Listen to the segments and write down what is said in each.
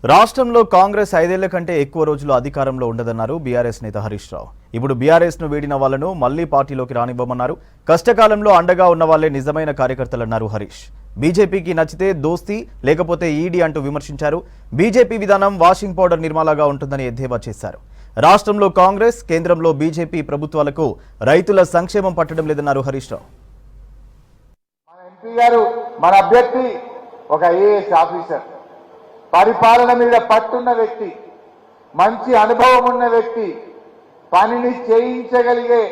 రాష్ట్రంలో కాంగ్రెస్ 5 ఏళ్ల కంటే ఎక్కువ రోజులు అధికారంలో ఉండదన్నారు బీఆర్ఎస్ నేత హరీష్ రావు. ఇప్పుడు బీఆర్ఎస్ ను వీడిన వాళ్లను మళ్లీ పార్టీలోకి రానివ్వమన్నారు. కష్టకాలంలో అండగా ఉన్న వాళ్లే నిజమైన కార్యకర్తలన్నారు హరీష్. బీజేపీకి నచ్చితే దోస్తీ లేకపోతే ఈడీ అంటూ విమర్శించారు. బీజేపీ విధానం వాషింగ్ పౌడర్ నిర్మాలాగా ఉంటుందని ఎద్దేవా చేశారు. రాష్ట్రంలో కాంగ్రెస్, కేంద్రంలో బీజేపీ ప్రభుత్వాలకు రైతుల సంక్షేమం పట్టడం లేదన్నారు హరీష్ రావు. మన అభ్యర్థి ఒక ఐఏఎస్ ఆఫీసర్, పరిపాలన మీద పట్టున్న వ్యక్తి, మంచి అనుభవం ఉన్న వ్యక్తి, పనిని చేయించగలిగే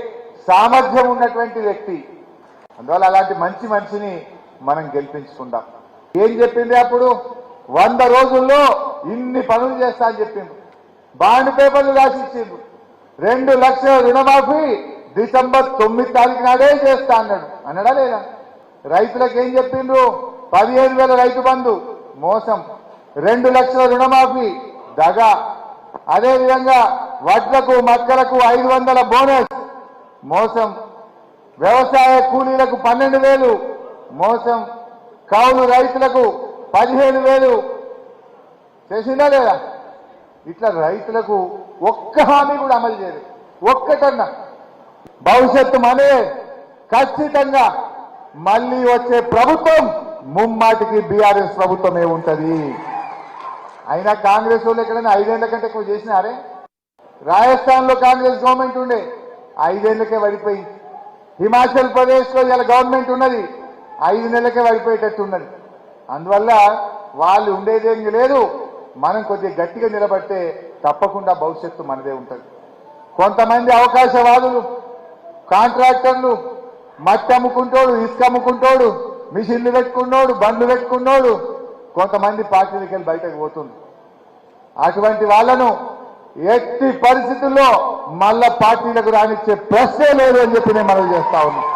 సామర్థ్యం ఉన్నటువంటి వ్యక్తి. అందువల్ల అలాంటి మంచి మనిషిని మనం గెలిపించుకుందాం. ఏం చెప్పింది అప్పుడు? 100 రోజుల్లో ఇన్ని పనులు చేస్తా అని చెప్పింది. బాండ్ పేపర్లు రాసి ఇచ్చింది. 2 లక్షల రుణమాఫీ డిసెంబర్ 9 తారీఖు నాడే చేస్తా అన్నాడా లేదా? రైతులకు ఏం చెప్పిండ్రు? 15,000 రైతు బంధు మోసం, 2 లక్షల రుణమాఫీ దగా, అదేవిధంగా వడ్లకు మక్కలకు 500 బోనస్ మోసం, వ్యవసాయ కూలీలకు 12,000 మోసం, కౌలు రైతులకు 15,000 చేసిందా లేదా? ఇట్లా రైతులకు ఒక్క హామీ కూడా అమలు చేయలేదు. ఒక్కటన్నా భవిష్యత్తు మనే ఖచ్చితంగా మళ్ళీ వచ్చే ప్రభుత్వం ముమ్మాటికి బీఆర్ఎస్ ప్రభుత్వమే ఉంటది. అయినా కాంగ్రెస్ వాళ్ళు ఎక్కడైనా 5 ఏళ్ల కంటే ఎక్కువ చేసినారే? రాజస్థాన్ లో కాంగ్రెస్ గవర్నమెంట్ ఉండే, 5 ఏళ్లకే పడిపోయింది. హిమాచల్ ప్రదేశ్ లో ఇలా గవర్నమెంట్ ఉన్నది, 5 నెలలకే పడిపోయేటట్టు ఉన్నది. అందువల్ల వాళ్ళు ఉండేదేం లేదు. మనం కొద్దిగా గట్టిగా నిలబడితే తప్పకుండా భవిష్యత్తు మనదే ఉంటుంది. కొంతమంది అవకాశవాదులు, కాంట్రాక్టర్లు, మట్టి అమ్ముకుంటోడు, ఇసుక అమ్ముకుంటోడు, మిషన్లు పెట్టుకున్నోడు, బండ్లు పెట్టుకున్నోడు కొంతమంది పార్టీలకి వెళ్ళి బయటకు పోతుంది. అటువంటి వాళ్లను ఎట్టి పరిస్థితుల్లో మళ్ళా పార్టీలకు రానిచ్చే ప్రశ్నే లేదు అని చెప్పి నేను మనవి చేస్తా ఉన్నాను.